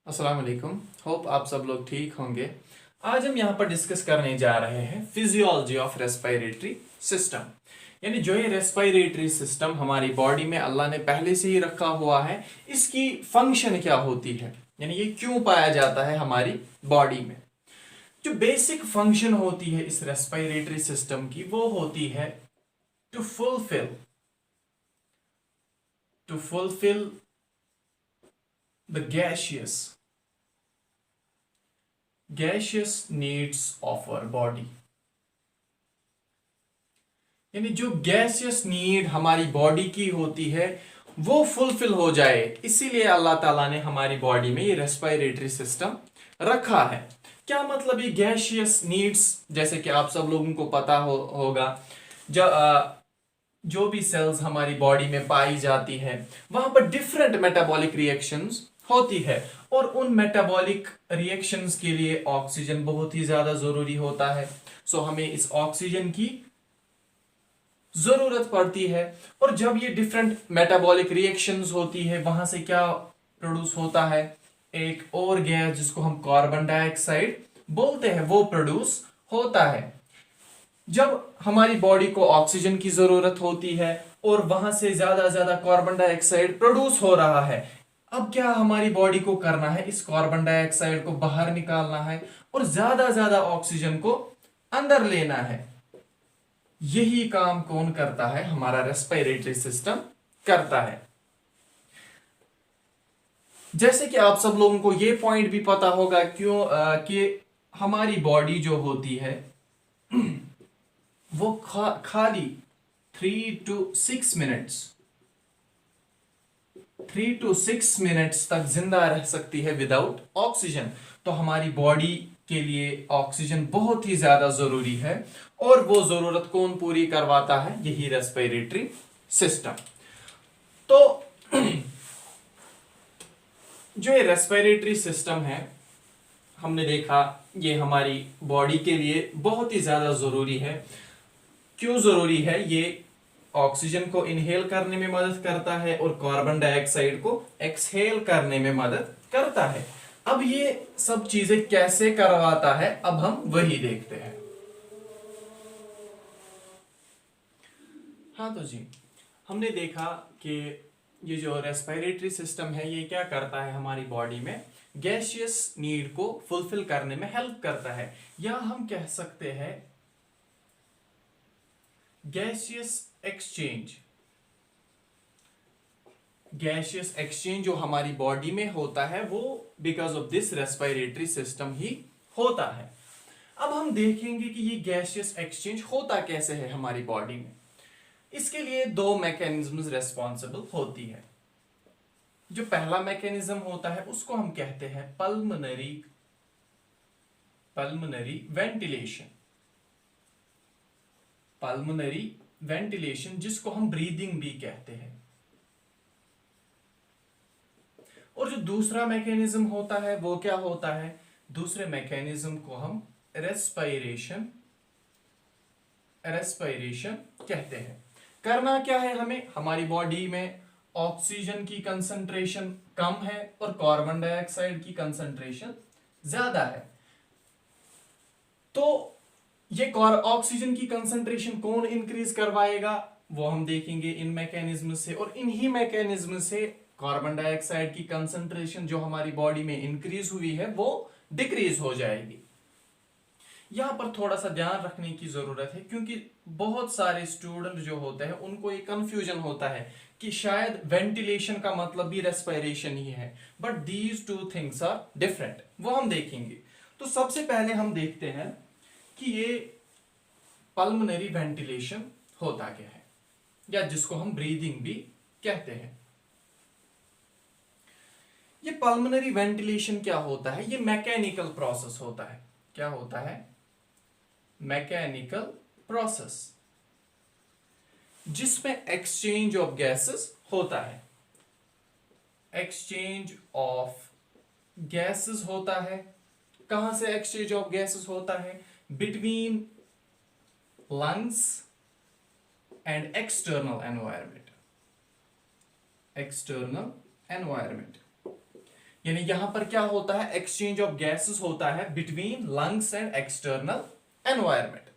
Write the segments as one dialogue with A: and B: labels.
A: अस्सलाम वालेकुम। होप आप सब लोग ठीक होंगे। आज हम यहाँ पर डिस्कस करने जा रहे हैं फिजियोलॉजी ऑफ रेस्पिरेटरी सिस्टम। यानी जो ये रेस्पिरेटरी सिस्टम हमारी बॉडी में अल्लाह ने पहले से ही रखा हुआ है, इसकी फंक्शन क्या होती है, यानी ये क्यों पाया जाता है हमारी बॉडी में। जो बेसिक फंक्शन होती है इस रेस्पिरेटरी सिस्टम की, वो होती है to fulfil the gaseous needs of our body. यानी जो गैसियस नीड हमारी बॉडी की होती है वो फुलफिल हो जाए, इसीलिए अल्लाह ताला ने हमारी बॉडी में ये रेस्पिरेटरी सिस्टम रखा है। क्या मतलब ये गैशियस नीड्स? जैसे कि आप सब लोगों को पता होगा, जो भी सेल्स हमारी बॉडी में पाई जाती है वहां पर डिफरेंट मेटाबॉलिक रिएक्शंस होती है, और उन मेटाबॉलिक रिएक्शंस के लिए ऑक्सीजन बहुत ही ज्यादा जरूरी होता है। सो हमें इस ऑक्सीजन की जरूरत पड़ती है। और जब ये डिफरेंट मेटाबॉलिक रिएक्शंस होती है, वहां से क्या प्रोड्यूस होता है, एक और गैस जिसको हम कार्बन डाइऑक्साइड बोलते हैं, वो प्रोड्यूस होता है। जब हमारी बॉडी को ऑक्सीजन की जरूरत होती है और वहां से ज्यादा कार्बन डाइऑक्साइड प्रोड्यूस हो रहा है, अब क्या हमारी बॉडी को करना है, इस कार्बन डाइऑक्साइड को बाहर निकालना है और ज्यादा ऑक्सीजन को अंदर लेना है। यही काम कौन करता है? हमारा रेस्पिरेटरी सिस्टम करता है। जैसे कि आप सब लोगों को ये पॉइंट भी पता होगा क्यों कि हमारी बॉडी जो होती है वो खाली 3 to 6 मिनट्स तक जिंदा रह सकती है विदाउट ऑक्सीजन। तो हमारी बॉडी के लिए ऑक्सीजन बहुत ही ज्यादा जरूरी है, और वो जरूरत कौन पूरी करवाता है? यही रेस्पिरेटरी सिस्टम। तो जो ये रेस्पिरेटरी सिस्टम है, हमने देखा ये हमारी बॉडी के लिए बहुत ही ज्यादा जरूरी है। क्यों जरूरी है? ये ऑक्सीजन को इनहेल करने में मदद करता है और कार्बन डाइऑक्साइड को एक्सहेल करने में मदद करता है। अब ये सब चीजें कैसे करवाता है, अब हम वही देखते हैं। हाँ तो जी, हमने देखा कि ये जो रेस्पिरेटरी सिस्टम है ये क्या करता है, हमारी बॉडी में गैसियस नीड को फुलफिल करने में हेल्प करता है, या हम कह सकते हैं गैसियस एक्सचेंज। गैसियस एक्सचेंज जो हमारी बॉडी में होता है वो because of this respiratory system ही होता है। अब हम देखेंगे कि ये गैसियस एक्सचेंज होता कैसे है हमारी बॉडी में। इसके लिए दो मैकेनिज्म्स रेस्पॉन्सिबल होती है। जो पहला मैकेनिज्म होता है उसको हम कहते हैं पल्मोनरी वेंटिलेशन। पल्मोनरी वेंटिलेशन जिसको हम ब्रीदिंग भी कहते हैं। और जो दूसरा मैकेनिज्म होता है वो क्या होता है? दूसरे मैकेनिज्म को हम रेस्पिरेशन कहते हैं। करना क्या है हमें? हमारी बॉडी में ऑक्सीजन की कंसंट्रेशन कम है और कार्बन डाइऑक्साइड की कंसंट्रेशन ज्यादा है। तो ये ऑक्सीजन की कंसंट्रेशन कौन इंक्रीज करवाएगा, वो हम देखेंगे इन मैकेनिज्म से। और इन्हीं मैकेनिज्म से कार्बन डाइऑक्साइड की कंसंट्रेशन जो हमारी बॉडी में इंक्रीज हुई है वो डिक्रीज हो जाएगी। यहां पर थोड़ा सा ध्यान रखने की जरूरत है, क्योंकि बहुत सारे स्टूडेंट जो होते हैं उनको एक कंफ्यूजन होता है कि शायद वेंटिलेशन का मतलब भी रेस्पिरेशन ही है, but these two things are different. वो हम देखेंगे। तो सबसे पहले हम देखते हैं कि ये पल्मोनरी वेंटिलेशन होता क्या है, या जिसको हम ब्रीदिंग भी कहते हैं। ये पल्मोनरी वेंटिलेशन क्या होता है? ये मैकेनिकल प्रोसेस होता है। क्या होता है? मैकेनिकल प्रोसेस जिसमें एक्सचेंज ऑफ गैसेस होता है। एक्सचेंज ऑफ गैसेस होता है। कहां से एक्सचेंज ऑफ गैसेस होता है? Between lungs and external environment. यानी यहां पर क्या होता है, एक्सचेंज ऑफ गैसेस होता है between lungs and external environment.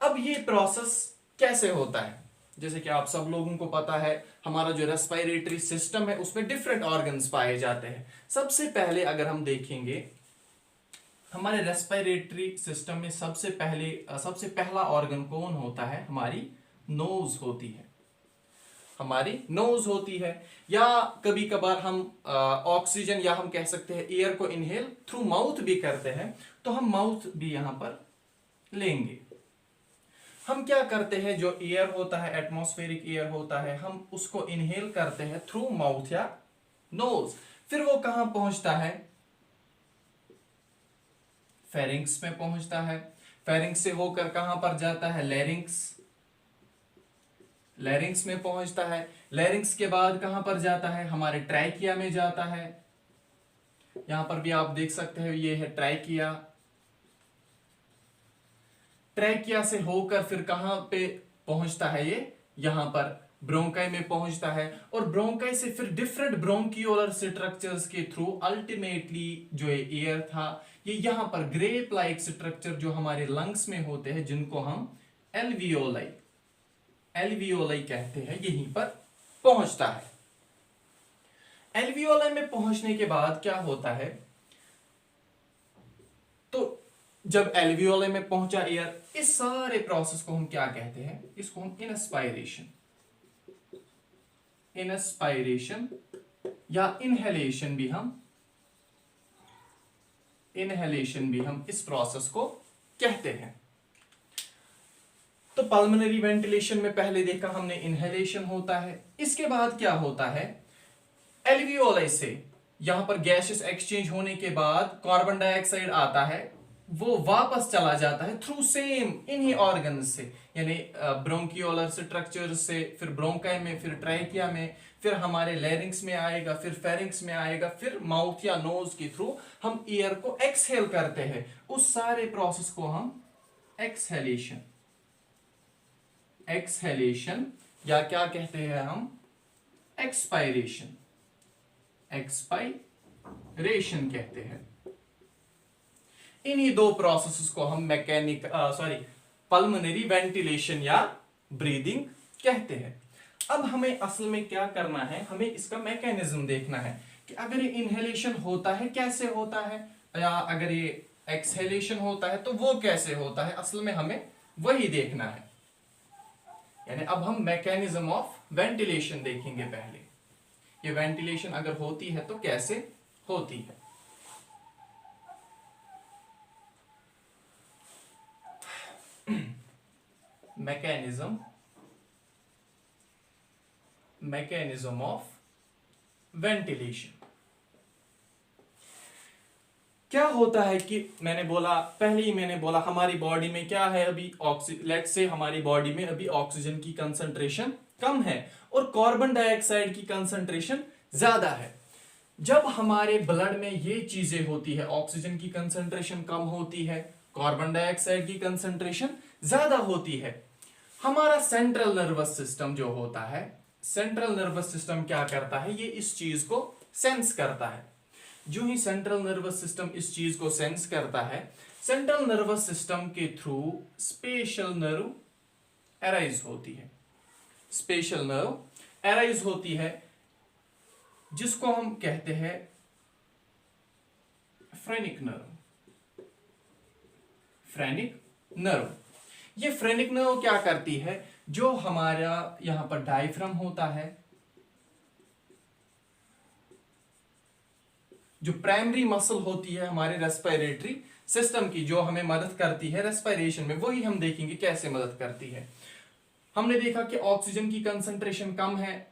A: अब ये प्रोसेस कैसे होता है, जैसे कि आप सब लोगों को पता है हमारा जो रेस्पिरेटरी सिस्टम है उसमें डिफरेंट ऑर्गन्स पाए जाते हैं। सबसे पहले अगर हम देखेंगे हमारे रेस्पिरेटरी सिस्टम में सबसे पहला ऑर्गन कौन होता है, हमारी नोज होती है, हमारी नोज होती है। या कभी कभार हम ऑक्सीजन या हम कह सकते हैं एयर को इनहेल थ्रू माउथ भी करते हैं, तो हम माउथ भी यहां पर लेंगे। हम क्या करते हैं, जो एयर होता है एटमॉस्फेरिक एयर होता है, हम उसको इनहेल करते हैं थ्रू माउथ या नोज। फिर वो कहां पहुंचता है, फेरिंग्स में पहुंचता है। फेरिंग्स से होकर कहां पर जाता है, लैरिंग्स, लैरिंग्स में पहुंचता है। लैरिंग्स के बाद कहां पर जाता है, हमारे ट्रैकिया में जाता है। यहां पर भी आप देख सकते हैं ये है ट्रैकिया। ट्रैकिया से होकर फिर कहां पे पहुंचता है, ये यहां पर ब्रोंकाई में पहुंचता है। और ब्रोंकाई से फिर डिफरेंट ब्रोंकियोलर स्ट्रक्चर्स के थ्रू अल्टीमेटली जो एयर था ये यहां पर ग्रेप लाइक स्ट्रक्चर जो हमारे लंग्स में होते हैं, जिनको हम एल्वियोलाई एल्वियोलाई कहते हैं, यहीं पर पहुंचता है। एल्वियोलाई में पहुंचने के बाद क्या होता है, तो जब एल्वियोलाई में पहुंचा एयर, इस सारे प्रोसेस को हम क्या कहते हैं, इसको हम इनस्पायरेशन या इनहेलेशन भी हम इस प्रोसेस को कहते हैं। तो पल्मोनरी वेंटिलेशन में पहले देखा हमने इनहेलेशन होता है। इसके बाद क्या होता है, एल्वियोलाई से यहां पर गैसेस एक्सचेंज होने के बाद कार्बन डाइऑक्साइड आता है, वो वापस चला जाता है थ्रू सेम इन्हीं ऑर्गन से, यानी ब्रोंकियोलर स्ट्रक्चर से, फिर ब्रोंकाई में, फिर ट्रैकिया में, फिर हमारे लैरिंग्स में आएगा, फिर फेरिंग्स में आएगा, फिर माउथ या नोज के थ्रू हम एयर को एक्सहेल करते हैं। उस सारे प्रोसेस को हम एक्सहेलेशन या क्या कहते हैं हम, एक्सपायरेशन कहते हैं। इन्हीं दो प्रोसेसेस को हम पल्मोनरी वेंटिलेशन या ब्रीदिंग कहते हैं। अब हमें असल में क्या करना है, हमें इसका मैकेनिज्म देखना है कि अगर ये इनहेलेशन होता है कैसे होता है, या अगर ये एक्सहेलेशन होता है तो वो कैसे होता है, असल में हमें वही देखना है। यानी अब हम मैकेनिज्म ऑफ वेंटिलेशन देखेंगे पहले, ये वेंटिलेशन अगर होती है तो कैसे होती है। मैकेनिज्म ऑफ वेंटिलेशन क्या होता है कि मैंने बोला हमारी बॉडी में क्या है, अभी लेट्स से हमारी बॉडी में अभी ऑक्सीजन की कंसंट्रेशन कम है और कार्बन डाइऑक्साइड की कंसंट्रेशन ज्यादा है। जब हमारे ब्लड में ये चीजें होती है, ऑक्सीजन की कंसंट्रेशन कम होती है, कार्बन डाइऑक्साइड की कंसंट्रेशन ज्यादा होती है, हमारा सेंट्रल नर्वस सिस्टम जो होता है, सेंट्रल नर्वस सिस्टम क्या करता है, ये इस चीज को सेंस करता है। जो ही सेंट्रल नर्वस सिस्टम इस चीज को सेंस करता है, सेंट्रल नर्वस सिस्टम के थ्रू स्पेशल नर्व अराइज होती है, जिसको हम कहते हैं फ्रेनिक नर्व। ये फ्रेनिक नर्व क्या करती है, जो हमारा यहां पर डायफ्राम होता है, जो प्राइमरी मसल होती है हमारे रेस्पिरेटरी सिस्टम की, जो हमें मदद करती है रेस्पिरेशन में, वही हम देखेंगे कैसे मदद करती है। हमने देखा कि ऑक्सीजन की कंसंट्रेशन कम है,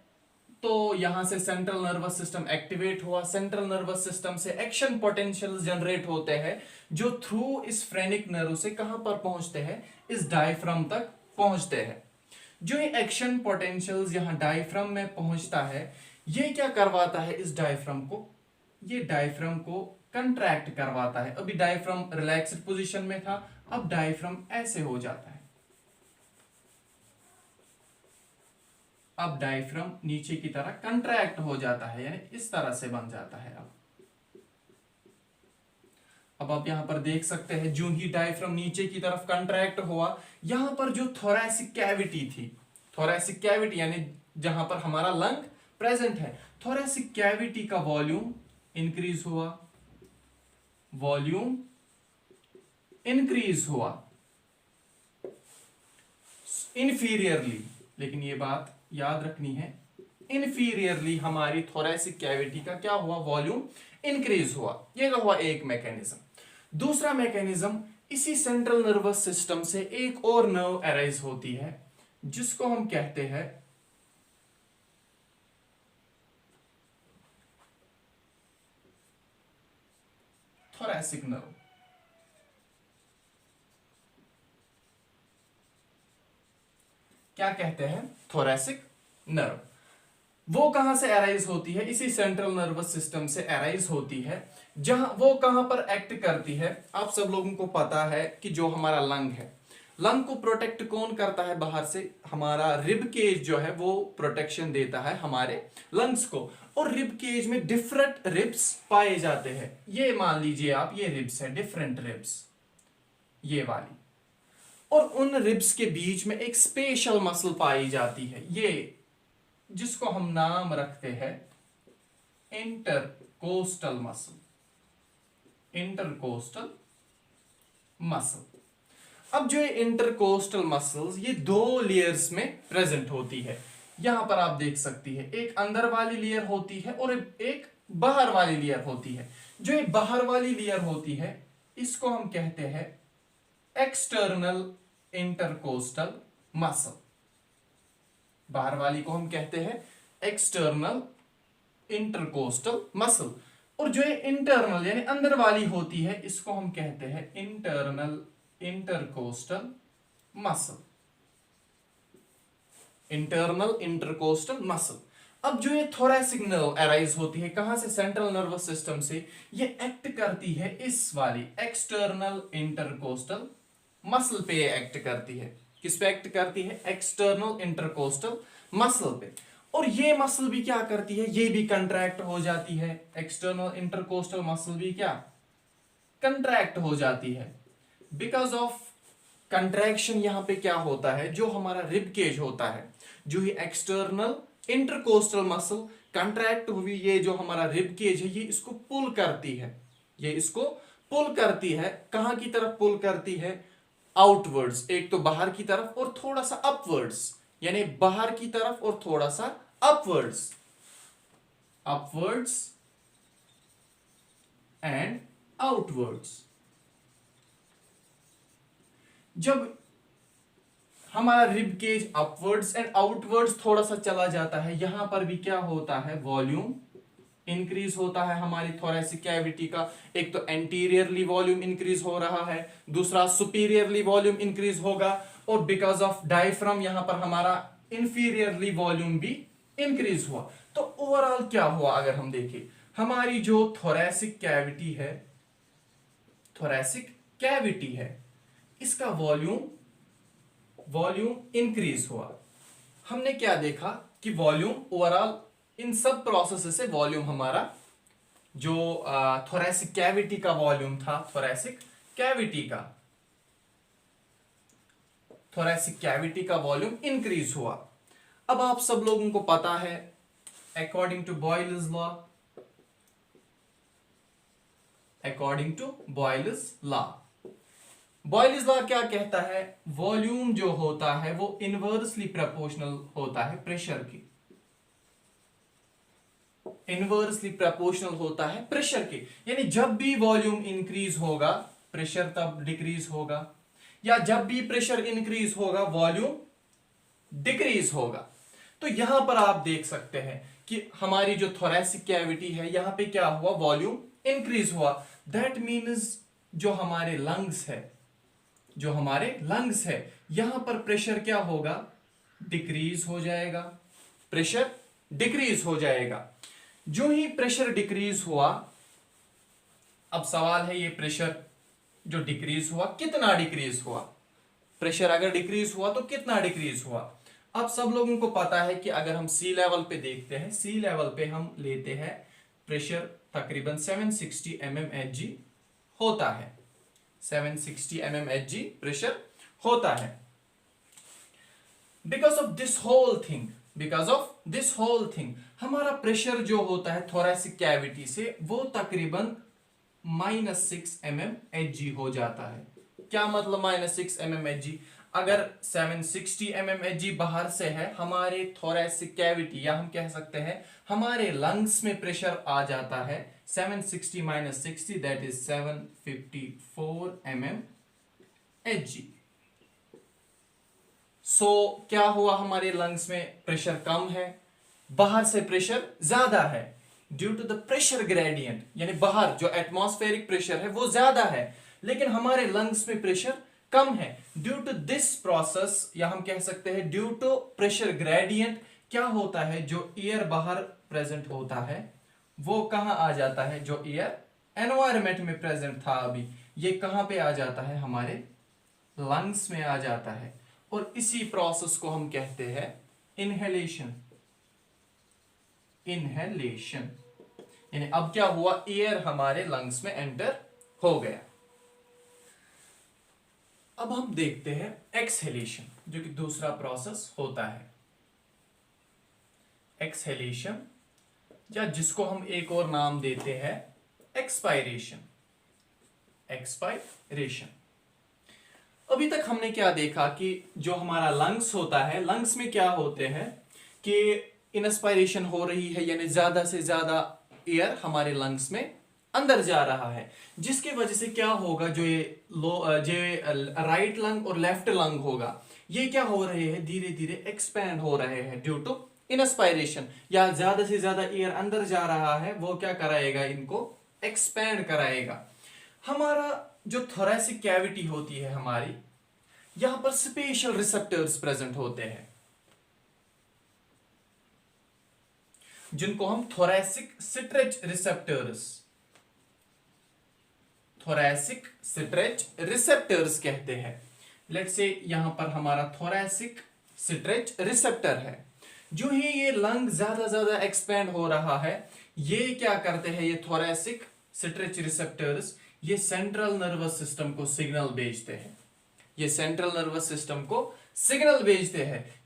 A: तो यहां से सेंट्रल नर्वस सिस्टम एक्टिवेट हुआ। सेंट्रल नर्वस सिस्टम से एक्शन पोटेंशियल जनरेट होते हैं, जो थ्रू इस फ्रेनिक नर्व से कहां पर पहुंचते हैं, इस डायफ्राम तक पहुंचते हैं। जो ये एक्शन पोटेंशियल्स यहां डायफ्राम में पहुंचता है, ये क्या करवाता है, इस डायफ्राम को कंट्रैक्ट करवाता है। अभी डायफ्राम रिलैक्स्ड पोजीशन में था, अब डायफ्राम ऐसे हो जाता है। अब डायफ्राम नीचे की तरह कंट्रैक्ट हो जाता है, यानी इस तरह से बन जाता है। अब आप यहां पर देख सकते हैं, जो ही डायफ्राम नीचे की तरफ कंट्रैक्ट हुआ, यहां पर जो थोरैसिक कैविटी थी, थोरैसिक कैविटी यानी जहां पर हमारा लंग प्रेजेंट है, थोरैसिक कैविटी का वॉल्यूम इंक्रीज हुआ, वॉल्यूम इंक्रीज हुआ इनफीरियरली, लेकिन ये बात याद रखनी है, इनफीरियरली हमारी थोरैसिक कैविटी का क्या हुआ, वॉल्यूम इंक्रीज हुआ। ये तो हुआ एक मैकेनिज्म। दूसरा मैकेनिज्म, इसी सेंट्रल नर्वस सिस्टम से एक और नर्व अराइज होती है जिसको हम कहते हैं थोरैसिक नर्व। क्या कहते हैं, थोरैसिक नर्व। वो कहां से अराइज होती है, इसी सेंट्रल नर्वस सिस्टम से अराइज होती है। जहां वो कहां पर एक्ट करती है, आप सब लोगों को पता है कि जो हमारा लंग है, लंग को प्रोटेक्ट कौन करता है बाहर से, हमारा रिब केज जो है वो प्रोटेक्शन देता है हमारे लंग्स को। और रिब केज में डिफरेंट रिब्स पाए जाते हैं। ये मान लीजिए आप, ये रिब्स है, डिफरेंट रिब्स, ये वाली। और उन रिब्स के बीच में एक स्पेशल मसल पाई जाती है, ये जिसको हम नाम रखते हैं इंटरकोस्टल मसल, इंटरकोस्टल मसल। अब जो ये इंटरकोस्टल मसल्स, ये दो लेयर्स में प्रेजेंट होती है। यहां पर आप देख सकती है, एक अंदर वाली लेयर होती है और एक बाहर वाली लेयर होती है। जो ये बाहर वाली लेयर होती है, इसको हम कहते हैं एक्सटर्नल इंटरकोस्टल मसल। बाहर वाली को हम कहते हैं एक्सटर्नल इंटरकोस्टल मसल, और जो ये इंटरनल यानी अंदर वाली होती है, इसको हम कहते हैं internal intercostal muscle, internal intercostal muscle. अब जो ये थोरैसिक नर्व अराइज होती है कहां से, सेंट्रल नर्वस सिस्टम से, ये एक्ट करती है इस वाली एक्सटर्नल इंटरकोस्टल मसल पे एक्ट करती है। किस पे एक्ट करती है, एक्सटर्नल इंटरकोस्टल मसल पे। और ये मसल भी क्या करती है, ये भी कंट्रैक्ट हो जाती है, एक्सटर्नल इंटरकोस्टल मसल भी क्या कंट्रैक्ट हो जाती है। बिकॉज ऑफ कंट्रैक्शन यहां पे क्या होता है, जो हमारा रिब केज होता है, जो ये एक्सटर्नल इंटरकोस्टल मसल कंट्रैक्ट हुई, ये जो हमारा रिब केज है, ये इसको पुल करती है, ये इसको पुल करती है। कहां की तरफ पुल करती है, आउटवर्ड्स, एक तो बाहर की तरफ और थोड़ा सा अपवर्ड्स, यानी बाहर की तरफ और थोड़ा सा अपवर्ड्स, अपवर्ड्स एंड आउटवर्ड्स। जब हमारा rib cage upwards and outwards थोड़ा सा चला जाता है, यहां पर भी क्या होता है, वॉल्यूम इंक्रीज होता है हमारी थोरैसिक कैविटी का। एक तो एंटीरियरली वॉल्यूम इंक्रीज हो रहा है, दूसरा सुपीरियरली वॉल्यूम इंक्रीज होगा, और बिकॉज ऑफ डायफ्राम यहां पर हमारा इंफीरियरली वॉल्यूम भी इंक्रीज हुआ। तो ओवरऑल क्या हुआ, अगर हम देखें, हमारी जो थोरैसिक कैविटी है, थोरैसिक कैविटी है, इसका वॉल्यूम इंक्रीज हुआ। हमने क्या देखा कि वॉल्यूम ओवरऑल इन सब प्रोसेस से वॉल्यूम हमारा जो थोरैसिक कैविटी का वॉल्यूम था, थोरैसिक कैविटी का वॉल्यूम इंक्रीज हुआ। अब आप सब लोगों को पता है, according to Boyle's law, Boyle's law क्या कहता है, वॉल्यूम जो होता है वो इनवर्सली प्रोपोर्शनल होता है प्रेशर की, इनवर्सली प्रोपोर्शनल होता है प्रेशर के। यानी जब भी वॉल्यूम इंक्रीज होगा, प्रेशर तब डिक्रीज होगा, या जब भी प्रेशर इंक्रीज होगा, वॉल्यूम डिक्रीज होगा। तो यहां पर आप देख सकते हैं कि हमारी जो थोरैसिक कैविटी है, यहां पे क्या हुआ, वॉल्यूम इंक्रीज हुआ। दैट मीन्स जो हमारे लंग्स है, यहां पर प्रेशर क्या होगा, डिक्रीज हो जाएगा, प्रेशर डिक्रीज हो जाएगा। जो ही प्रेशर डिक्रीज हुआ, अब सवाल है ये प्रेशर जो डिक्रीज हुआ कितना डिक्रीज हुआ, प्रेशर अगर डिक्रीज हुआ तो कितना डिक्रीज हुआ। अब सब लोगों को पता है कि अगर हम सी लेवल पे देखते हैं, सी लेवल पे हम लेते हैं प्रेशर तकरीबन 760 mmHg होता है, 760 mmHg प्रेशर होता है। Because of this whole thing हमारा प्रेशर जो होता है थोरैसिक कैविटी से वो तकरीबन -6 mmHg हो जाता है। क्या मतलब -6 mmHg? अगर 760 mmHg बाहर से है, हमारे थोरैसिक कैविटी या हम कह सकते हैं हमारे लंग्स में प्रेशर आ जाता है 760 - 60 दैट इज 754 mmHg। सो क्या हुआ, हमारे लंग्स में प्रेशर कम है, बाहर से प्रेशर ज्यादा है due to the pressure gradient, यानी बाहर जो एटमॉस्फेरिक प्रेशर है वो ज्यादा है, लेकिन हमारे लंग्स में प्रेशर कम है। ड्यू टू दिस प्रोसेस, या हम कह सकते हैं ड्यू टू प्रेशर ग्रेडियंट, क्या होता है जो एयर बाहर प्रेजेंट होता है वो कहां आ जाता है, जो एयर एनवायरमेंट में प्रेजेंट था अभी, ये कहां पे आ जाता है, हमारे लंग्स में आ जाता है। और इसी प्रोसेस को हम कहते हैं इनहेलेशन। यानी अब क्या हुआ, एयर हमारे लंग्स में एंटर हो गया। अब हम देखते हैं एक्सहेलेशन, जो कि दूसरा प्रोसेस होता है। एक्सहेलेशन, या जिसको हम एक और नाम देते हैं एक्सपायरेशन। अभी तक हमने क्या देखा कि जो हमारा लंग्स होता है, लंग्स में क्या होते हैं कि इंस्पायरेशन हो रही है, यानी ज्यादा से ज्यादा एयर हमारे लंग्स में अंदर जा रहा है, जिसकी वजह से क्या होगा, जो ये राइट लंग और लेफ्ट लंग होगा, ये क्या हो रहे हैं, धीरे धीरे एक्सपैंड हो रहे हैं ड्यू टू इंस्पायरेशन, या ज्यादा से ज्यादा एयर अंदर जा रहा है, वो क्या कराएगा, इनको एक्सपैंड कराएगा। हमारा जो थोरैसिक कैविटी होती है हमारी, यहां पर स्पेशल रिसेप्टर्स प्रेजेंट होते हैं, जिनको हम थोरैसिक स्ट्रेच रिसेप्टर्स कहते हैं। लेट्स से यहां पर हमारा थोरैसिक स्ट्रेच रिसेप्टर है, जो ही ये लंग ज्यादा एक्सपेंड हो रहा है, ये क्या करते हैं, ये थोरैसिक स्ट्रेच रिसेप्टर्स ये सेंट्रल नर्वस सिस्टम को सिग्नल भेजते हैं।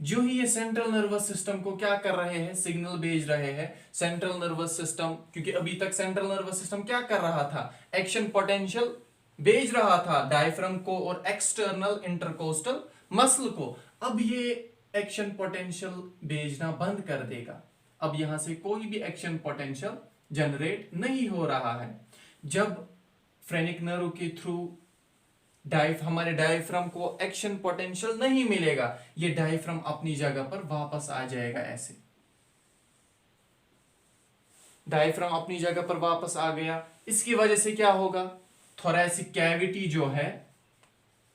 A: जो ही ये सेंट्रल नर्वस सिस्टम को क्या कर रहे हैं, सिग्नल भेज रहे हैं। सेंट्रल नर्वस सिस्टम, क्योंकि अभी तक सेंट्रल नर्वस सिस्टम क्या कर रहा था, एक्शन पोटेंशियल भेज रहा था डायफ्राम को और एक्सटर्नल इंटरकोस्टल मसल को। अब ये एक्शन पोटेंशियल भेजना बंद कर देगा। अब यहां से कोई भी एक्शन पोटेंशियल जनरेट नहीं हो रहा है। जब फ्रेनिक नर्व के थ्रू हमारे डायफ्राम को एक्शन पोटेंशियल नहीं मिलेगा, ये डायफ्राम अपनी जगह पर वापस आ जाएगा। ऐसे डायफ्राम अपनी जगह पर वापस आ गया, इसकी वजह से क्या होगा, थोरैसिक कैविटी जो है,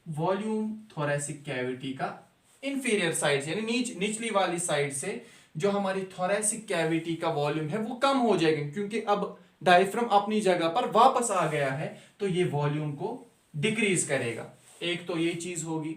A: वॉल्यूम थोरैसिक कैविटी का इंफीरियर साइड से, यानी निचली वाली साइड से जो हमारी थोरैसिक कैविटी का वॉल्यूम है वो कम हो जाएगा, क्योंकि अब डायफ्राम अपनी जगह पर वापस आ गया है, तो ये वॉल्यूम को डिक्रीज करेगा। एक तो ये चीज होगी।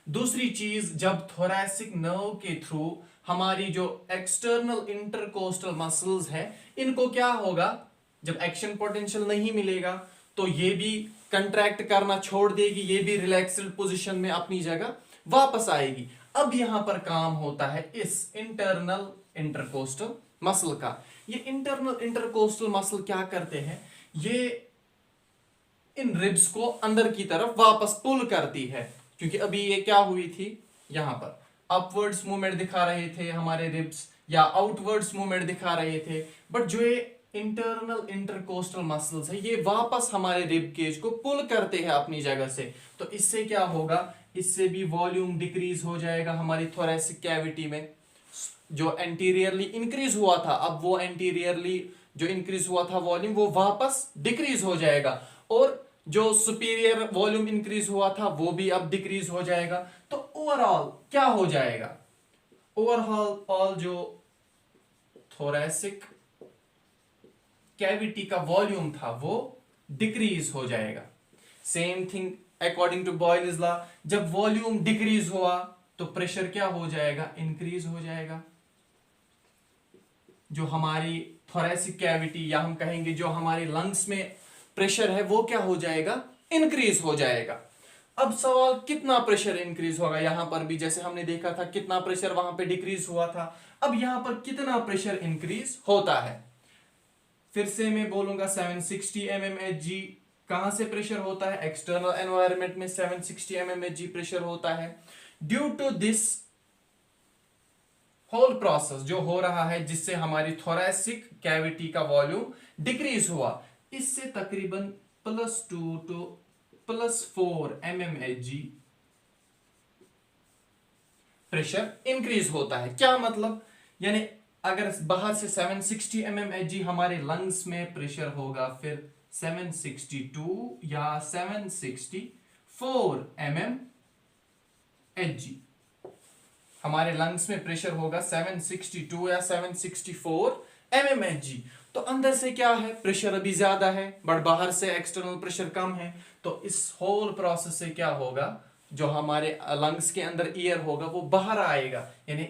A: दूसरी चीज, जब थोरैसिक नर्व के थ्रू हमारी जो एक्सटर्नल इंटरकोस्टल मसल्स है, इनको क्या होगा, जब एक्शन पोटेंशियल नहीं मिलेगा तो ये भी कंट्रैक्ट करना छोड़ देगी, ये भी रिलैक्स्ड पोजीशन में अपनी जगह वापस आएगी। अब यहां पर काम होता है इस इंटरनल इंटरकोस्टल मसल का। ये इंटरनल इंटरकोस्टल मसल क्या करते हैं, ये इन रिब्स को अंदर की तरफ वापस पुल करती है, क्योंकि अभी ये क्या हुई थी, यहां पर अपवर्ड्स मूवमेंट दिखा रहे थे हमारे रिब्स, या आउटवर्ड्स मूवमेंट दिखा रहे थे, बट जो ये इंटरनल इंटरकोस्टल मसल्स है, ये वापस हमारे रिब केज को पुल करते हैं अपनी जगह से। तो इससे क्या होगा, इससे भी वॉल्यूम डिक्रीज हो जाएगा हमारी थोरैसिक कैविटी में। जो एंटीरियरली इंक्रीज हुआ था, अब वो एंटीरियरली जो इंक्रीज हुआ था वॉल्यूम, वो वापस डिक्रीज हो जाएगा, और जो सुपीरियर वॉल्यूम इंक्रीज हुआ था वो भी अब डिक्रीज हो जाएगा। तो ओवरऑल क्या हो जाएगा, ओवरऑल जो थोरैसिक कैविटी का वॉल्यूम था वो डिक्रीज हो जाएगा। Same thing according to Boyle's law, जब वॉल्यूम डिक्रीज हुआ तो प्रेशर क्या हो जाएगा, इंक्रीज हो जाएगा। जो हमारी थोरेसिक कैविटी या हम कहेंगे जो हमारे लंग्स में प्रेशर है वो क्या हो जाएगा, इंक्रीज हो जाएगा। अब सवाल कितना प्रेशर इंक्रीज होगा, यहां पर भी जैसे हमने देखा था कितना प्रेशर वहां पे डिक्रीज हुआ था, अब यहां पर कितना प्रेशर इंक्रीज होता है। फिर से मैं बोलूंगा 760 mmHg कहां से प्रेशर होता है, एक्सटर्नल एनवायरनमेंट में 760 mmHg प्रेशर होता है। Due to this whole process जो हो रहा है जिससे हमारी थोरेसिक कैविटी का वॉल्यूम डिक्रीज हुआ, इससे तकरीबन +2 टू +4 mmHg प्रेशर इंक्रीज होता है। क्या मतलब, यानी अगर बाहर से 760 mmHg हमारे लंग्स में प्रेशर होगा, फिर 762 या 764 mmHg हमारे लंग्स में प्रेशर होगा 762 या 764 mmHg। तो अंदर से क्या है, प्रेशर अभी ज्यादा है बट बाहर से एक्सटर्नल प्रेशर कम है। तो इस होल प्रोसेस से क्या होगा, जो हमारे लंग्स के अंदर एयर होगा वो बाहर आएगा, यानी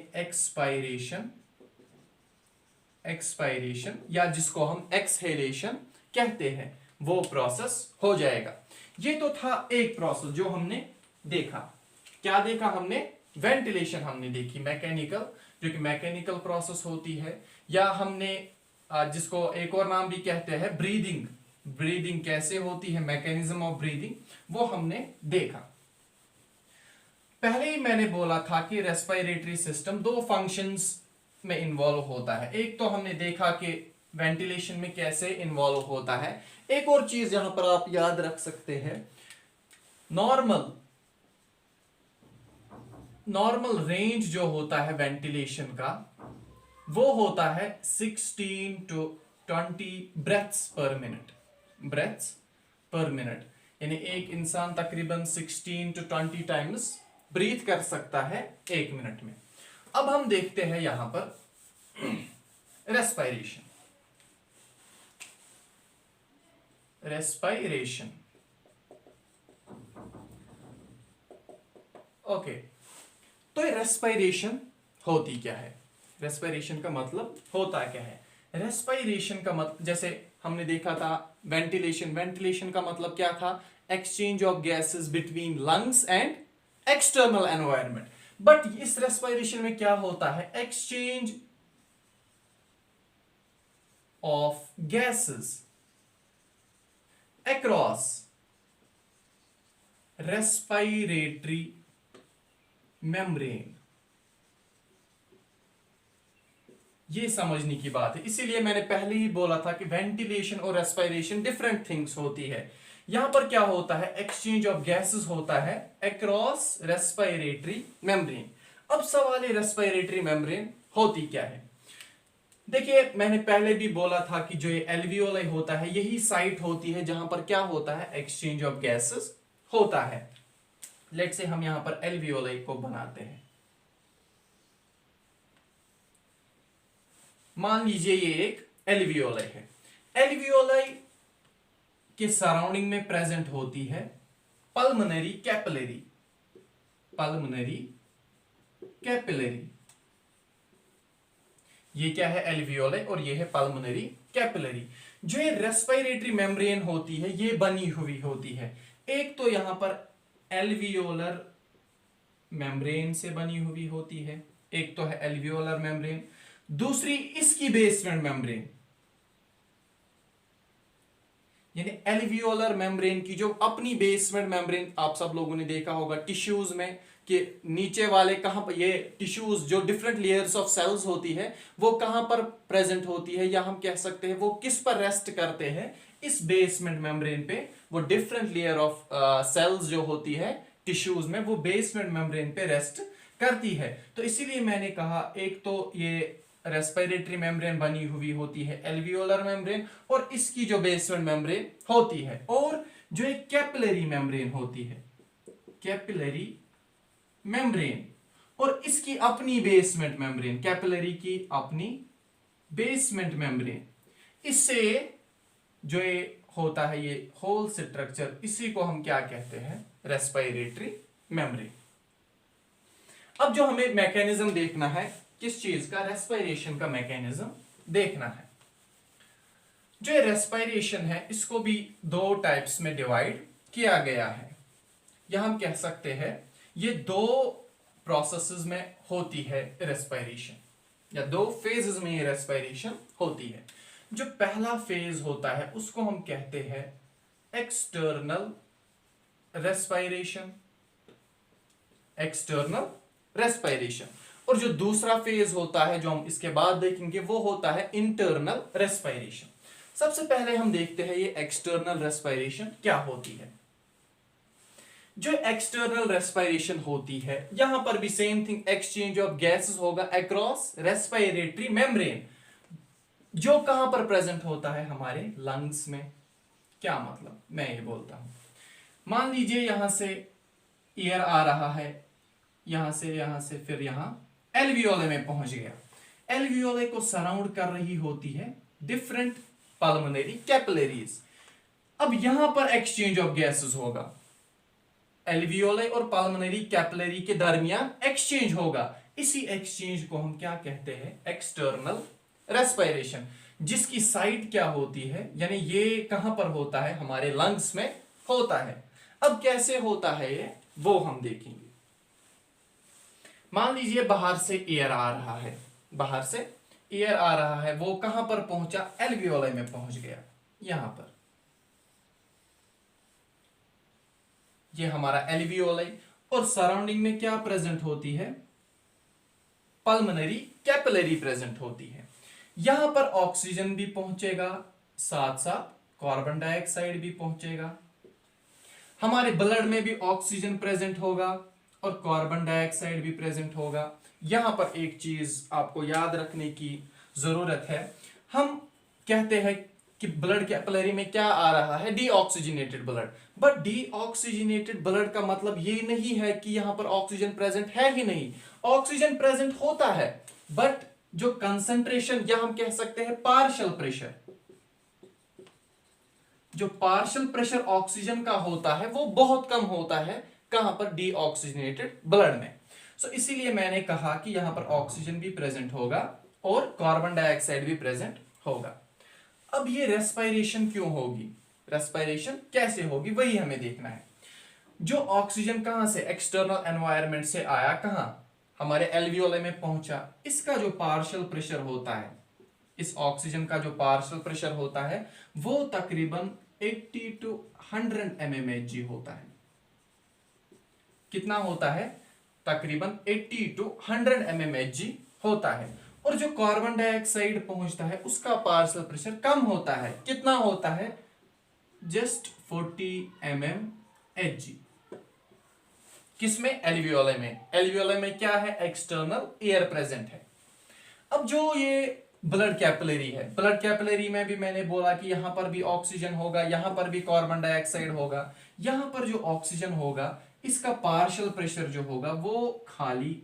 A: एक्सपायरेशन या जिसको हम एक्सहेलेशन कहते हैं, वो प्रोसेस हो जाएगा। ये तो था एक प्रोसेस जो हमने देखा। क्या देखा हमने, वेंटिलेशन हमने देखी, मैकेनिकल, जो कि मैकेनिकल प्रोसेस होती है, या हमने जिसको एक और नाम भी कहते हैं ब्रीदिंग, ब्रीदिंग कैसे होती है, मैकेनिज्म ऑफ ब्रीदिंग, वो हमने देखा। पहले ही मैंने बोला था कि रेस्पिरेटरी सिस्टम दो फंक्शंस में इन्वॉल्व होता है। एक तो हमने देखा कि वेंटिलेशन में कैसे इन्वॉल्व होता है। एक और चीज यहां पर आप याद रख सकते हैं, नॉर्मल रेंज जो होता है वेंटिलेशन का वो होता है 16 to 20 ब्रेथ्स पर मिनट, यानी एक इंसान तकरीबन 16 to 20 टाइम्स ब्रीथ कर सकता है 1 मिनट में। अब हम देखते हैं यहां पर रेस्पिरेशन। ओके, तो ये रेस्पिरेशन होती क्या है, रेस्पिरेशन का मतलब होता क्या है। रेस्पिरेशन का मतलब, जैसे हमने देखा था वेंटिलेशन का मतलब क्या था, exchange of gases between lungs and external environment. But इस रेस्पिरेशन में क्या होता है, exchange of gases across respiratory membrane. ये समझने की बात है, इसीलिए मैंने पहले ही बोला था कि वेंटिलेशन और रेस्पिरेशन डिफरेंट थिंग्स होती है। यहां पर क्या होता है, एक्सचेंज ऑफ गैसेस होता है अक्रॉस रेस्पिरेटरी मेम्ब्रेन। अब सवाल है रेस्पिरेटरी मेम्ब्रेन होती क्या है। देखिए मैंने पहले भी बोला था कि जो ये एल्वियोलाई होता है यही साइट होती है जहां पर क्या होता है, एक्सचेंज ऑफ गैसेस होता है। लेट्स से हम यहां पर एल्वियोलाई को बनाते हैं, मान लीजिए ये एक एल्वियोलाई है। एल्वियोलाई के सराउंडिंग में प्रेजेंट होती है पल्मोनरी कैपिलरी, ये क्या है, एल्वियोलाई, और ये है पल्मोनरी कैपिलरी। जो ये रेस्पिरेटरी मेम्ब्रेन होती है ये बनी हुई होती है, एक तो यहां पर एल्वियोलर मेम्ब्रेन से बनी हुई होती है, एक तो है एल्वियोलर मेम्ब्रेन, दूसरी इसकी बेसमेंट मेम्ब्रेन, यानी एल्वियोलर मेम्ब्रेन की जो अपनी बेसमेंट मेम्ब्रेन, आप सब लोगों ने देखा होगा टिश्यूज में कि नीचे वाले कहां पर, ये टिश्यूज जो डिफरेंट लेयर्स ऑफ सेल्स होती है वो कहां पर प्रेजेंट होती है, या हम कह सकते हैं वो किस पर रेस्ट करते हैं, इस बेसमेंट मेम्ब्रेन पे। वो डिफरेंट लेयर ऑफ सेल्स जो होती है टिश्यूज में वो बेसमेंट मेम्ब्रेन पे रेस्ट करती है। तो इसीलिए मैंने कहा एक तो ये रेस्पिरेटरी मेम्ब्रेन बनी हुई होती है एल्वियोलर मेम्ब्रेन, और इसकी जो बेसमेंट मेम्ब्रेन होती है, और जो एक कैपिलरी मेम्ब्रेन होती है, कैपिलरी मेम्ब्रेन, और इसकी अपनी बेसमेंट मेम्ब्रेन, कैपिलरी की अपनी बेसमेंट मेम्ब्रेन। इससे जो ये होता है ये होल स्ट्रक्चर, इसी को हम क्या कहते हैं, रेस्पिरेटरी मेम्ब्रेन। अब जो हमें मैकेनिज्म देखना है किस चीज का, रेस्पिरेशन का मैकेनिज्म देखना है। जो रेस्पिरेशन है इसको भी दो टाइप्स में डिवाइड किया गया है, या हम कह सकते हैं ये दो प्रोसेसेस में होती है रेस्पिरेशन, या दो फेजेस में ये रेस्पिरेशन होती है। जो पहला फेज होता है उसको हम कहते हैं एक्सटर्नल रेस्पिरेशन, एक्सटर्नल रेस्पिरेशन। और जो दूसरा फेज होता है जो हम इसके बाद देखेंगे वो होता है इंटरनल रेस्पिरेशन। सबसे पहले हम देखते हैं ये एक्सटर्नल रेस्पिरेशन क्या होती है। जो एक्सटर्नल रेस्पिरेशन होती है यहां पर भी same thing, exchange of gases होगा अक्रॉस रेस्पिरेटरी मेम्ब्रेन, जो कहां पर प्रेजेंट होता है, हमारे लंग्स में। क्या मतलब, मैं ये बोलता हूं, मान लीजिए यहां से एयर आ रहा है, यहां से फिर यहां एल्वियोले में पहुंच गया। एल्वियोले को सराउंड कर रही होती है डिफरेंट पल्मोनरी कैपिलरीज। अब यहां पर एक्सचेंज ऑफ गैसेस होगा, एल्वियोले और पल्मोनरी कैपिलरी के दरमियान एक्सचेंज होगा। इसी एक्सचेंज को हम क्या कहते हैं, एक्सटर्नल रेस्पिरेशन, जिसकी साइट क्या होती है, यानी ये कहां पर होता है, हमारे लंग्स में होता है। अब कैसे होता है ये वो हम देखेंगे। मान लीजिए बाहर से एयर आ रहा है, बाहर से एयर आ रहा है, वो कहां पर पहुंचा, एल्वियोले में पहुंच गया। यहां पर ये हमारा एल्वियोले, और सराउंडिंग में क्या प्रेजेंट होती है, पल्मोनरी कैपिलरी प्रेजेंट होती है। यहां पर ऑक्सीजन भी पहुंचेगा, साथ साथ कार्बन डाइऑक्साइड भी पहुंचेगा। हमारे ब्लड में भी ऑक्सीजन प्रेजेंट होगा और कार्बन डाइऑक्साइड भी प्रेजेंट होगा। यहां पर एक चीज आपको याद रखने की जरूरत है, हम कहते हैं कि ब्लड कैपिलरी में क्या आ रहा है, deoxygenated blood. But deoxygenated blood का मतलब ये नहीं है कि यहां पर ऑक्सीजन प्रेजेंट है ही नहीं, ऑक्सीजन प्रेजेंट होता है, बट जो कंसंट्रेशन, या हम कह सकते हैं पार्शियल प्रेशर, जो पार्शियल प्रेशर ऑक्सीजन का होता है वो बहुत कम होता है, कहां पर, डीऑक्सीजनेटेड ब्लड में। सो इसीलिए मैंने कहा कि यहां पर ऑक्सीजन भी प्रेजेंट होगा और कार्बन डाइऑक्साइड भी प्रेजेंट होगा। अब ये रेस्पिरेशन क्यों होगी, रेस्पिरेशन कैसे होगी, वही हमें देखना है। जो ऑक्सीजन कहां से, एक्सटर्नल एनवायरनमेंट से आया, कहां, हमारे एल्वियोले में पहुंचा, इसका जो पार्शियल प्रेशर होता है, इस ऑक्सीजन का जो पार्शियल प्रेशर होता है वो तकरीबन 80 to 100 mmHg होता है। कितना होता है, तकरीबन 80 to 100 mmHg होता है। और जो कार्बन डाइऑक्साइड पहुंचता है उसका पार्शियल प्रेशर कम होता है, कितना होता है, जस्ट 40 mmHg। किसमें, एल्वियोले में। एल्वियोले में क्या है, एक्सटर्नल एयर प्रेजेंट है। अब जो ये ब्लड कैपिलरी है, ब्लड कैपिलरी में भी मैंने बोला कि यहां पर भी ऑक्सीजन होगा, यहां पर भी कार्बन डाइऑक्साइड होगा। यहां पर जो ऑक्सीजन होगा इसका पार्शियल प्रेशर जो होगा वो खाली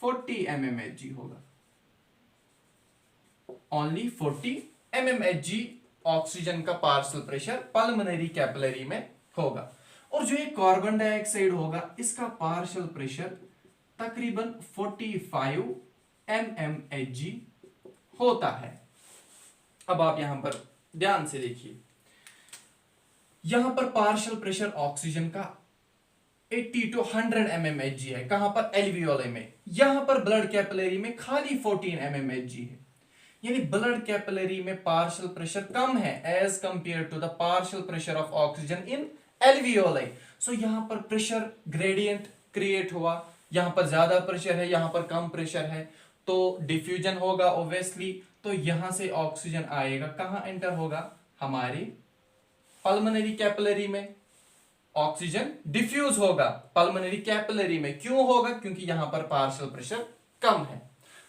A: 40 mmHg होगा, ओनली 40 mmHg ऑक्सीजन का पार्शियल प्रेशर पल्मोनरी कैपिलरी में होगा। और जो ये कार्बन डाइऑक्साइड होगा इसका पार्शियल प्रेशर तकरीबन 45 mmHg होता है। अब आप यहां पर ध्यान से देखिए, यहां पर पार्शियल प्रेशर ऑक्सीजन का 80 to 100 mmHg है, कहां पर, एल्वियोले में। यहां पर ब्लड कैपिलरी में खाली 14 mmHg है, यानी ब्लड कैपिलरी में पार्शियल प्रेशर कम है as compare to the partial pressure of oxygen in alveoli. So यहां पर प्रेशर ग्रेडियंट क्रिएट हुआ, यहां पर ज्यादा प्रेशर है, यहां पर कम प्रेशर है, तो डिफ्यूजन होगा ऑब्वियसली। तो यहां से ऑक्सीजन आएगा, कहां एंटर होगा, हमारी पल्मोनरी कैपिलरी में। ऑक्सीजन डिफ्यूज होगा पल्मोनरी कैपिलरी में, क्यों होगा, क्योंकि यहां पर पार्शियल प्रेशर कम है।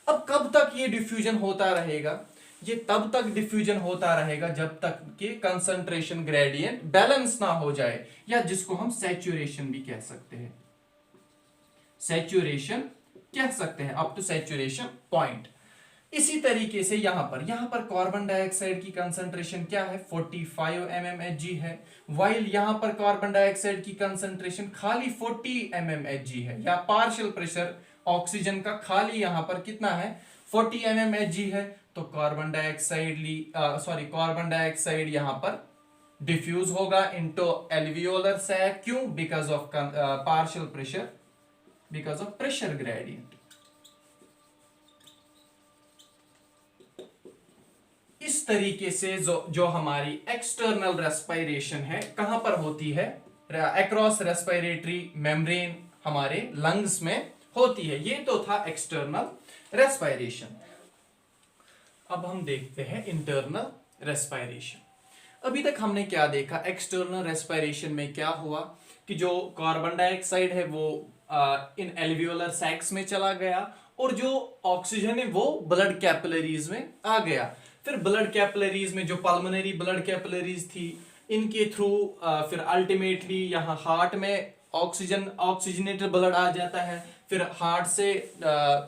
A: अब कब तक ये डिफ्यूजन होता रहेगा, ये तब तक डिफ्यूजन होता रहेगा जब तक कि कंसंट्रेशन ग्रेडियंट बैलेंस ना हो जाए, या जिसको हम सैचुरेशन भी कह सकते हैं, सैचुरेशन कह सकते हैं, अप टू सैचुरेशन पॉइंट। इसी तरीके से यहां पर कार्बन डाइऑक्साइड की कंसंट्रेशन क्या है, 45 mmHg है, वाइल यहां पर कार्बन डाइऑक्साइड की कंसंट्रेशन खाली 40 mmHg है, या पार्शियल प्रेशर ऑक्सीजन का खाली यहां पर कितना है 40 mmHg है, तो कार्बन डाइऑक्साइड यहां पर डिफ्यूज होगा इनटू एल्वियोलर सैक। क्यों? Because of partial pressure, because of pressure gradient. इस तरीके से जो हमारी एक्सटर्नल रेस्पिरेशन है कहां पर होती है, अक्रॉस रेस्पिरेटरी मेम्ब्रेन हमारे लंग्स में होती है। ये तो था एक्सटर्नल रेस्पिरेशन। अब हम देखते हैं इंटरनल रेस्पिरेशन। अभी तक हमने क्या देखा, एक्सटर्नल रेस्पिरेशन में क्या हुआ कि जो कार्बन डाइऑक्साइड है वो इन एल्वियोलर सैक्स में चला गया और जो ऑक्सीजन है वो ब्लड कैपिलरीज में आ गया। फिर ब्लड कैपिलरीज में जो पल्मोनरी ब्लड कैपिलरीज थी इनके थ्रू फिर अल्टीमेटली यहाँ हार्ट में ऑक्सीजनेटेड ब्लड आ जाता है। फिर हार्ट से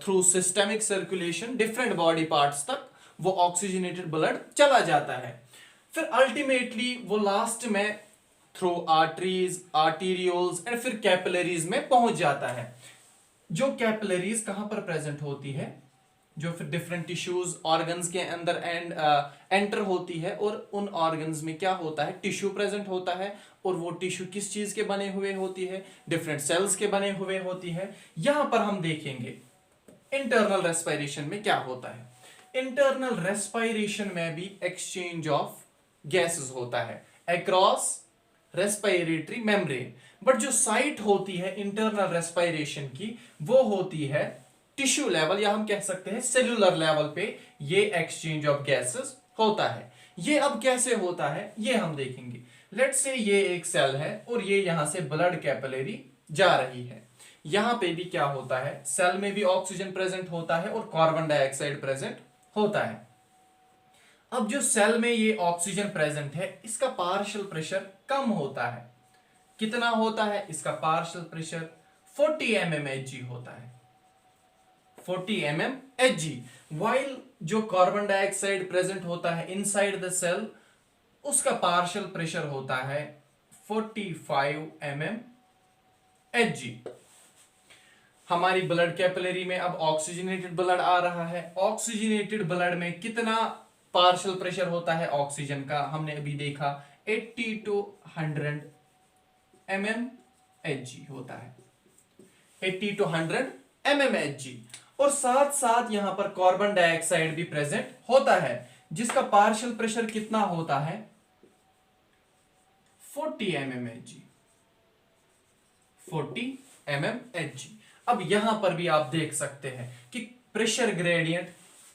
A: through systemic circulation different body parts तक वो ऑक्सीजनेटेड ब्लड चला जाता है। फिर अल्टीमेटली वो लास्ट में थ्रू आर्टरीज, आर्टीरियोल्स एंड फिर कैपिलरीज में पहुंच जाता है। जो कैपिलरीज कहां पर प्रेजेंट होती है, जो फिर डिफरेंट टिश्यूज ऑर्गन्स के अंदर एंटर होती है, और उन ऑर्गन्स में क्या होता है, टिश्यू प्रेजेंट होता है। और वो टिश्यू किस चीज के बने हुए होती है, डिफरेंट सेल्स के बने हुए होती है। यहां पर हम देखेंगे इंटरनल रेस्पिरेशन में क्या होता है। इंटरनल रेस्पिरेशन में भी एक्सचेंज ऑफ गैसेस होता है अक्रॉस रेस्पिरेटरी मेम्ब्रेन, बट जो साइट होती है इंटरनल रेस्पिरेशन की वो होती है टिश्यू लेवल, या हम कह सकते हैं सेलुलर लेवल पे ये एक्सचेंज ऑफ गैसेस होता है। ये अब कैसे होता है ये हम देखेंगे। लेट्स से ये एक सेल है और ये यहां से ब्लड कैपिलरी जा रही है। यहां पे भी क्या होता है, सेल में भी ऑक्सीजन प्रेजेंट होता है और कार्बन डाइऑक्साइड प्रेजेंट होता है। अब जो सेल में ये ऑक्सीजन प्रेजेंट है इसका पार्शियल प्रेशर कम होता है। कितना होता है इसका पार्शियल प्रेशर? 40 mmHg होता है, 40 mmHg। वाइल जो कार्बन डाइऑक्साइड प्रेजेंट होता है इनसाइड द सेल उसका पार्शियल प्रेशर होता है 45 mmHg। हमारी ब्लड कैपिलरी में अब ऑक्सीजनेटेड ब्लड आ रहा है। ऑक्सीजनेटेड ब्लड में कितना पार्शियल प्रेशर होता है ऑक्सीजन का, हमने अभी देखा 80 to 100 mmHg होता है, 80 to 100 mmHg। और साथ साथ यहां पर कार्बन डाइऑक्साइड भी प्रेजेंट होता है जिसका पार्शियल प्रेशर कितना होता है 40 mmHg, 40 mmHg। अब यहां पर भी आप देख सकते हैं कि प्रेशर ग्रेडियंट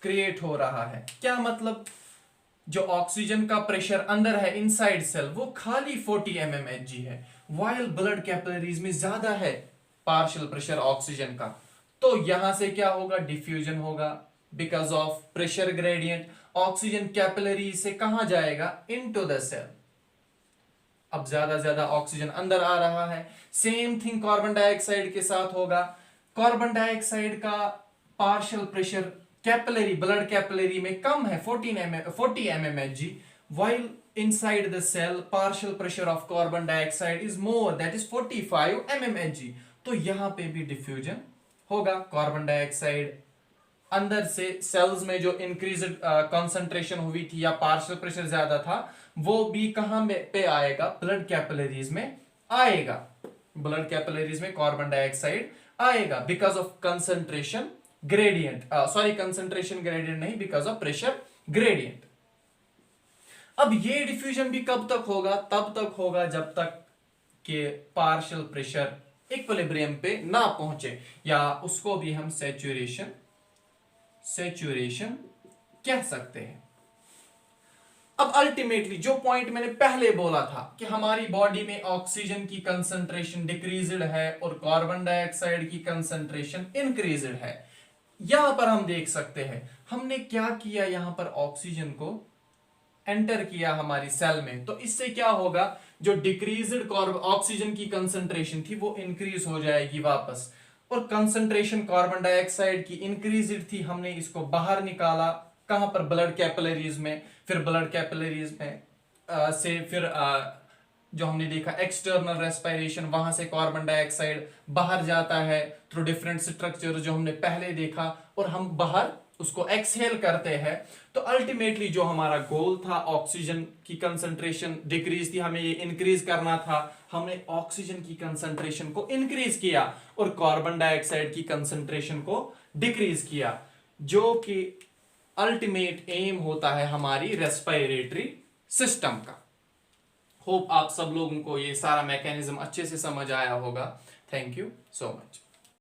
A: क्रिएट हो रहा है। क्या मतलब, जो ऑक्सीजन का प्रेशर अंदर है इनसाइड सेल वो खाली 40 mmHg है, वाइल ब्लड कैपिलरीज में ज्यादा है पार्शियल प्रेशर ऑक्सीजन का। तो यहां से क्या होगा, डिफ्यूजन होगा because of pressure gradient. Oxygen capillary से कहां जाएगा, इनटू द सेल। अब ज्यादा ऑक्सीजन अंदर आ रहा है। सेम थिंग कार्बन डाइऑक्साइड के साथ होगा। कार्बन डाइऑक्साइड का partial pressure capillary, blood capillary में कम है 40 mmHg, while inside the cell partial pressure of carbon dioxide is more, that is 45 mmHg। तो यहां पे भी डिफ्यूजन होगा। कार्बन डाइऑक्साइड अंदर से सेल्स में जो इंक्रीज कंसंट्रेशन हुई थी या पार्शियल प्रेशर ज्यादा था वो भी कहां पे आएगा, ब्लड कैपिलरीज में आएगा। ब्लड कैपिलरीज में कार्बन डाइऑक्साइड आएगा because of concentration gradient, concentration gradient नहीं, बिकॉज ऑफ प्रेशर ग्रेडियंट। अब ये डिफ्यूजन भी कब तक होगा, तब तक होगा जब तक के पार्शियल प्रेशर इक्विलिब्रियम पे ना पहुंचे, या उसको भी हम सैचुरेशन कह सकते हैं। अब अल्टीमेटली जो पॉइंट मैंने पहले बोला था कि हमारी बॉडी में ऑक्सीजन की कंसंट्रेशन डिक्रीज्ड है और कार्बन डाइऑक्साइड की कंसंट्रेशन इंक्रीज्ड है। यहां पर हम देख सकते हैं हमने क्या किया, यहां पर ऑक्सीजन को एंटर किया हमारी सेल में, तो इससे क्या होगा, जो डिक्रीज्ड ऑक्सीजन की कंसंट्रेशन थी वो इंक्रीज हो जाएगी वापस, और कंसंट्रेशन कार्बन डाइऑक्साइड की इंक्रीज्ड थी, हमने इसको बाहर निकाला कहां पर, ब्लड कैपिलरीज में। फिर ब्लड कैपिलरीज में से फिर जो हमने देखा एक्सटर्नल रेस्पिरेशन, वहां से कार्बन डाइऑक्साइड बाहर जाता है थ्रू डिफरेंट स्ट्रक्चर जो हमने पहले देखा, और हम बाहर उसको एक्सहेल करते हैं। तो अल्टीमेटली जो हमारा गोल था, ऑक्सीजन की कंसंट्रेशन डिक्रीज थी, हमें ये इंक्रीज करना था, हमने ऑक्सीजन की कंसंट्रेशन को इंक्रीज किया और कार्बन डाइऑक्साइड की कंसंट्रेशन को डिक्रीज किया, जो कि अल्टीमेट एम होता है हमारी रेस्पिरेटरी सिस्टम का। होप आप सब लोगों को ये सारा मैकेनिज्म अच्छे से समझ आया होगा। Thank you so much.